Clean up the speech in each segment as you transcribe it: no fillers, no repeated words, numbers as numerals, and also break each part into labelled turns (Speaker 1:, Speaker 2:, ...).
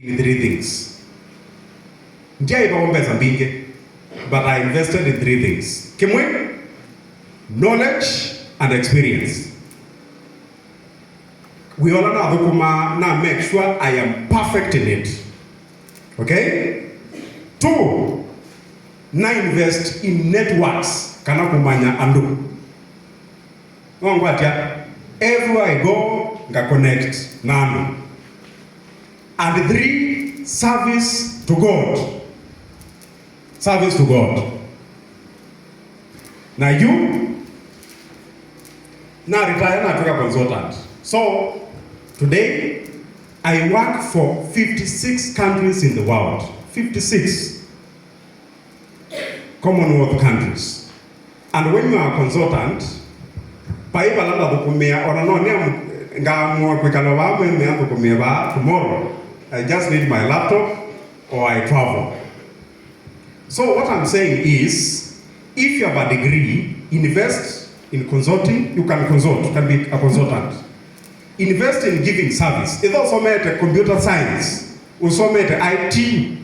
Speaker 1: three things. But I invested in three things. Kimwe, knowledge and experience. We all know now make sure I am perfect in it. Okay? Two, now invest in networks. Kana kumanya andu. Everywhere I go, I connect na. And three, service to God. Service to God. Now you, now retire as a consultant. So today, I work for 56 countries in the world. 56 Commonwealth countries. And when you are a consultant, tomorrow, I just need my laptop or I travel. So what I'm saying is, if you have a degree, invest in consulting. You can consult, you can be a consultant. Invest in giving service. It's also made computer science, also made IT.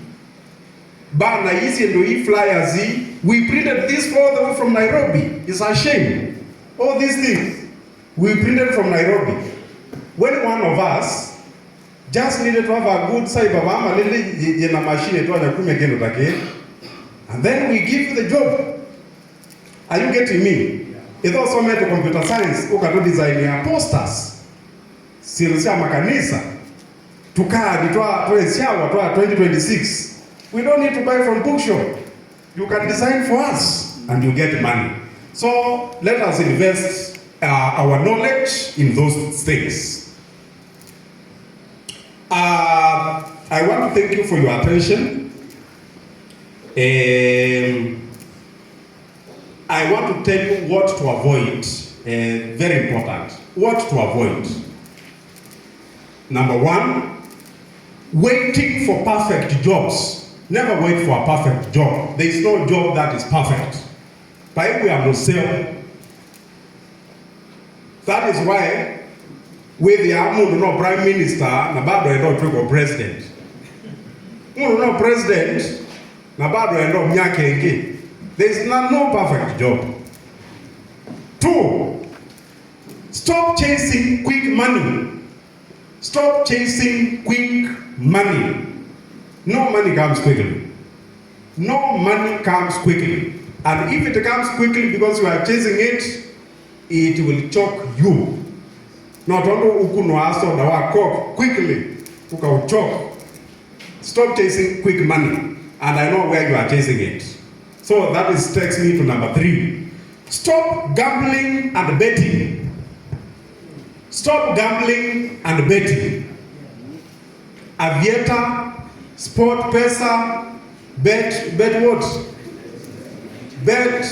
Speaker 1: But easy and e-flyers, we printed this all the way from Nairobi. It's a shame. All these things, we printed from Nairobi. When one of us just needed to have a good cyber machine, and then we give you the job. Are you getting me? It's also made a computer science. You can design your posters. Sirisia makanisa. Tukadi 2026. We don't need to buy from bookshop. You can design for us and you get money. So let us invest our knowledge in those things. I want to thank you for your attention. I want to tell you what to avoid. Very important. What to avoid. Number one, waiting for perfect jobs. Never wait for a perfect job. There is no job that is perfect. But we are not sell. That is why we the no prime minister, na bado endo tuko president. No president, na bado endo mnyake ingi. There is no perfect job. Two, stop chasing quick money. Stop chasing quick money. No money comes quickly. No money comes quickly. And if it comes quickly because you are chasing it, it will choke you. Not only ukuno aso na wako quickly, choke. Stop chasing quick money. And I know where you are chasing it. So that takes me to number three. Stop gambling and betting. Stop gambling and betting. Aviator, Sport Pesa, bet what? Bet.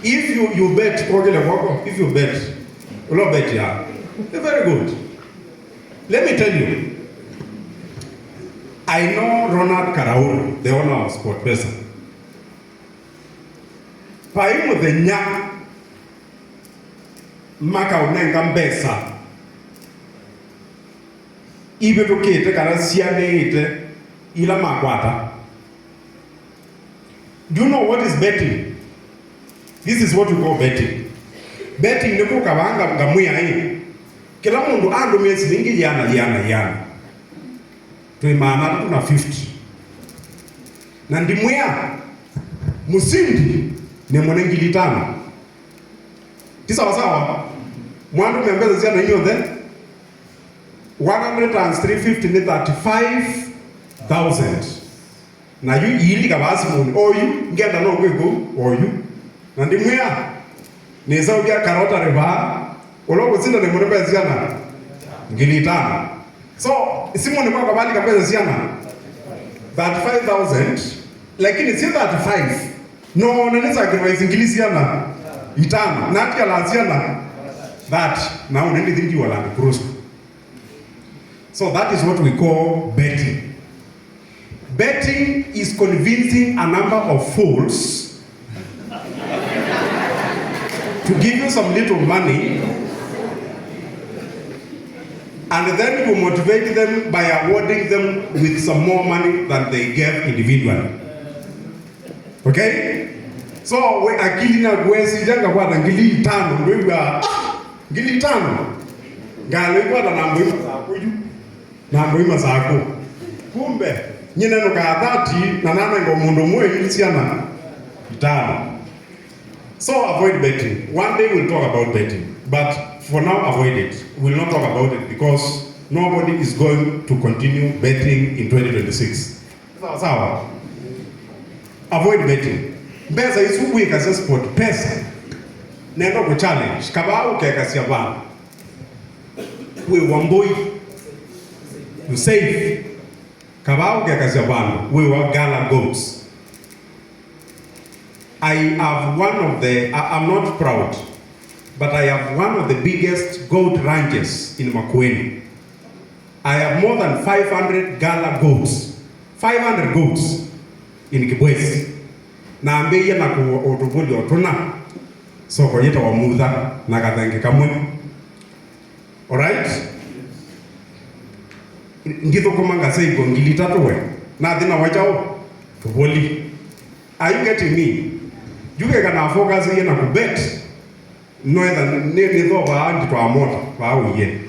Speaker 1: If you bet, if you bet, you bet, yeah. Very good. Let me tell you. I know Ronald Karauru, the owner of Sport Pesa. Paimu the nya maka unenga mbesa. Ibe tokete kana siane ite ila makwata. Do you know what is betting? This is what we call betting. Betting ni kukabanga ngamuya hii. Kila mundu ando miezi mingi yana. Tuimana tuna 50. Na ndimuya musindi ni mwanengili 5. Kisa wasawa. Mwandu membeza ziana hiyo then 135,000. Na yu yili kabasi muni oyu ngenda no kwego oyu. Na ndimuya neza ugia karota reba oloko zinda ne mwanembeza ziana ngili 5. So simu ni kwa kabali kabeza ziana 35,000 lakini si 35. No, naneza kwa ingilisi yana 5 na ati ala ziana that now anything you are cross. So that is what we call betting. Betting is convincing a number of fools to give you some little money And then you motivate them by awarding them with some more money than they gave individually. Okay? So we akili na gwesi janga kwa ngili tano ngwa ngili tano ngalo kwa na mbima zako yu na mbima zako kumbe nyina no ka dhati na nana ngo mundu mwe nisiana tano. So avoid betting. One day we'll talk about betting, but for now avoid it. We'll not talk about it because nobody is going to continue betting in 2026. Sawa. Avoid betting. Pesa isubu ikaza sport pesa nendo ku challenge kabao keka sia bana we wamboi you save kabao keka sia bana we wa gala goats. I have one of the I'm not proud, but I have one of the biggest goat ranches in Makueni. I have more than 500 gala goats, 500 goats in Kibwezi. Na ambeye na ku otubuli otuna so ko yeta wa mudha na kathange kamwe. All right, ngitho komanga sei ko ngili tatu we na thina wachao tubuli. Are you getting me? Juge kana focus ye na ku bet no ether ne tho ba anti to amota ba uye